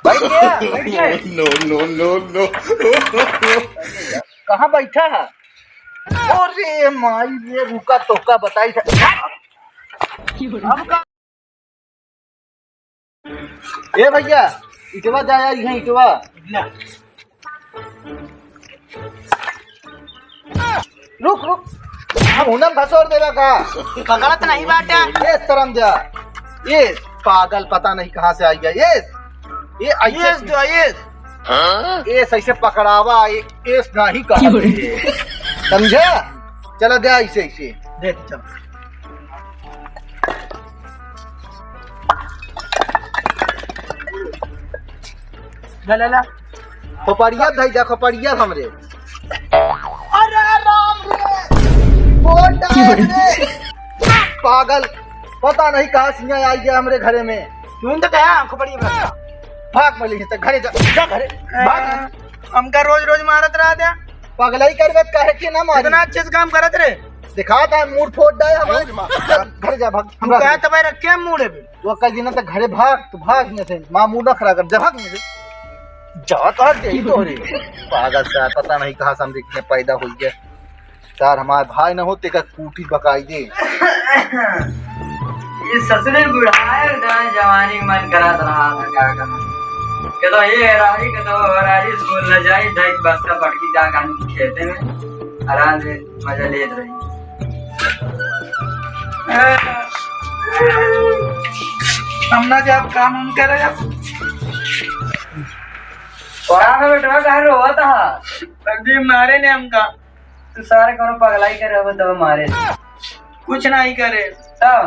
बैठ गया बैठ गया। No no no no. कहाँ बैठा है? अरे माई ये रुका टोका बताई था। अब का ए भैया इटवा जा यार यहाँ इटवा रुक रुक हुनम भसोर देगा का पकड़त नहीं बाटे। ये शर्म जा ये पागल पता नहीं कहाँ से आई गया ये ऐसे ऐसे पकड़ावा ये नहीं का समझा। चलो दे ऐसे ऐसे दे चलो ला ला खोपड़िया धई जा खोपड़िया हमरे। अरे राम रे पागल पता नहीं कहाँ सिंह आई गया हमरे घरे में। तू तो कहा आंखों पड़ी भाग मली है घरे जा घरे भाग। हमका रोज रोज मारत रहा था। पगलाई करबत काहे के ना मार इतना अच्छे से काम करत रे। दिखा था मूड फोड़ डाय हमारे घर जा भाग हम कहा तब रखे मूड़े पे वो कई दिन तक घरे भाग तो भाग में से मां मूड न खरा कर जा भाग में से जा कर दे तो रे पागल सा पता नहीं कहाँ से हम देखने पैदा हुई है यार। हमारे भाई न होते का कूटी बकाई दे। ये ससुरे बुढ़ाए जवानी मन करत रहा था क्या करना के तो ये राही के तो राही स्कूल न जाई ढाई बस्ता पटकी जा गानी खेते में आराम से मजा लेत रही। हम ना जब काम हम करे जब और में बेटवा कह रहा था तभी मारे ने हमका। तू सारे कौन पगलाई कर रहा तब मारे कुछ नहीं करे तब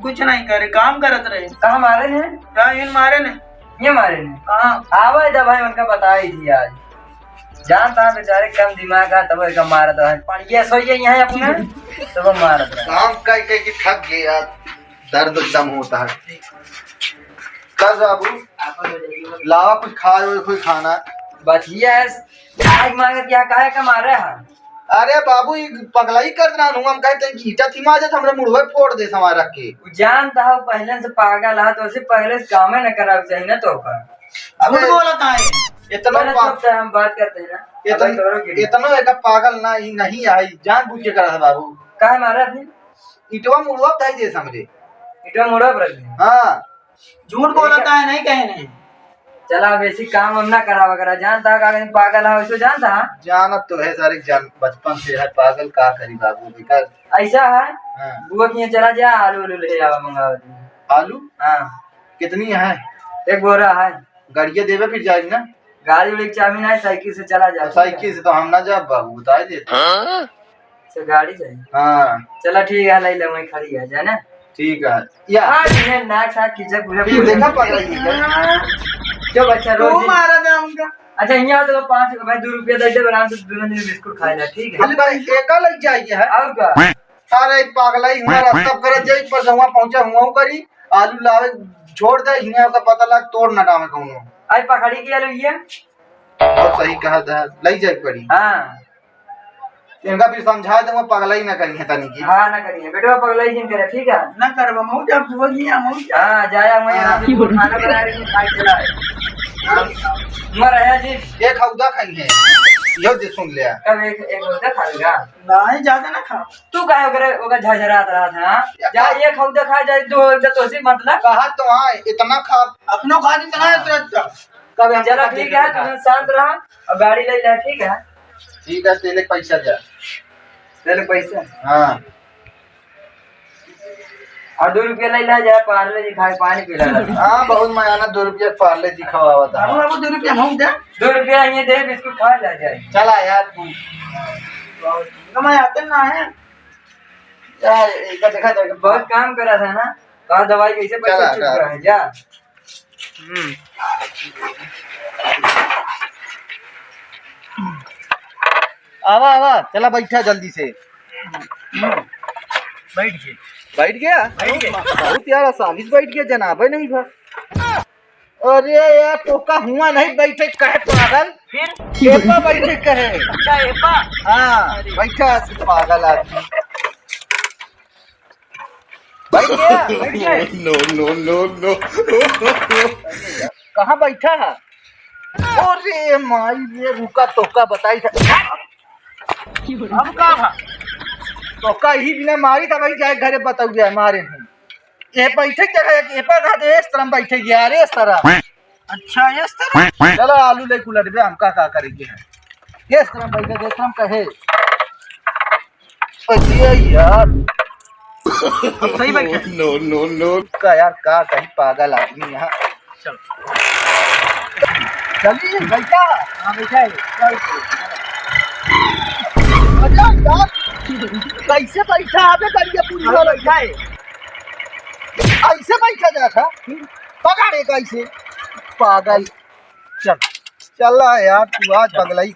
कुछ नहीं करे काम करत रहे। कहाँ मारे ने इन मारे ने ये मारे ने हाँ आवाज दे भाई उनका बताई थी आज जानता बेचारे कम दिमाग का तब का मारत रहा ये सोइए यहाँ अपने तब मारत रहा काम कई कई की थक गए यार दर्द दम होता है। कर बाबू लावा कुछ खाए कोई खाना बचिया आज मांगे क्या काहे का मारे है। अरे बाबू ये पगलाई कर रहा हूँ हम कहते हैं कि ईटा थी मार जाता हमरे मुड़वे फोड़ दे समार रख के। जानता हो पहले से पागल है तो उसे पहले से काम न करा चाहिए ना तो का अब बोलता है इतना हम बात करते हैं ना इतना एक पागल ना ही नहीं आई जान बूझ के करा था बाबू। काहे मारा अपने ईटवा मुड़वा दे दे हमरे इटो मुड़ा पर हाँ झूठ बोलता है नहीं कहे नहीं। चला बेसी काम हम ना करा वगैरह जानता का पागल है वैसे जानता जानत तो है सारे जान बचपन से है पागल का करी बाबू बेकार ऐसा है। हाँ। बुआ के चला जा आलू आलू ले आवा मंगावा आलू हाँ कितनी है? एक बोरा है गाड़िया देवे फिर जाएगी ना गाड़ी उड़ी की चाबी ना साइकिल से चला जा। साइकिल से तो हम ना जा बाबू बता देते गाड़ी चाहिए हाँ चला ठीक है ले ले वहीं खड़ी है जाए ना ठीक है या नाक साथ खींचे पूरा देखा पगलाई जो बच्चा तू रोज मारा था हमका। अच्छा यहाँ तो 5 भाई 2 रुपया दे दे आराम से दोनों दिन बिस्कुट खाए जा ठीक है। अरे भाई एका लग जाएगी है और क्या अरे पगलाई हुआ रास्ता कर जाई पर हुआ पहुंचा हुआ करी आलू लावे छोड़ दे हिया का पता लग तोड़ ना डामे कौनो आई पकड़ी की आलू ये और सही कहा था लई जाए पड़ी हाँ इनका फिर समझा दूंगा पगलाई ना करी है तनी की हाँ ना करिए बेटा पगलाई जिन करे ठीक है ना करवा मऊ जब वो गया मऊ हाँ जाया मैं आराम से खाना बना रही खाई चला मर आया जी एक हौदा खाई है यो दे सुन लिया कब एक होता खाएगा नहीं ज्यादा ना खा। तू काहे ओकरे झझरात रहा था जा एक हौदा खा जाए तो से मतलब कहा तो हाँ इतना खा अपनों खानी तो है तुरंत कब हम चलो ठीक है तुम शांत रहा और गाड़ी ले ले ठीक है। ठीक है तेरे पैसा जा ले लो पैसा हाँ और 2 रुपया ले ले जाए पार्ले जी खाए पानी पिला हाँ बहुत मयाना 2 रुपया पार्ले जी खवावा था। बाबू बाबू 2 रुपया मऊ दे 2 रुपया ये दे बिस्कुट खा ले जाए चला यार तू कमाई आते ना है यार एक देखा जाएगा बहुत काम करा था ना कहा दवाई कैसे पैसा चुक रहा है जा आवा आवा चला बैठा जल्दी से बैठ गया बहुत यार आसानी से बैठ गया जनाब नहीं था। अरे यार टोका हुआ नहीं बैठे कहे पागल फिर एपा बैठे कहे अच्छा एपा हाँ बैठा पागल आदमी बैठ गया नो नो नो नो। कहाँ बैठा है? अरे माई ये रुका तोका बताई था। अब कहाँ तो कहीं बिना मारी था भाई जाए घरे बताऊ गया मारे नहीं ये बैठे जगह ये पर कहते इस तरह बैठे गया रे इस तरह। अच्छा इस तरह चलो आलू ले उलट दे हम का करेंगे इस तरह बैठे इस तरह कहे अरे यार अब सही बैठे नो का यार का कहीं पागल आदमी यहाँ चल चलिए बैठा हाँ बैठा है कैसे बैठा आगे करिए पूरी बैठा है ऐसे बैठा जाता पकड़े कैसे पागल चल चल यार तू आज पगलाई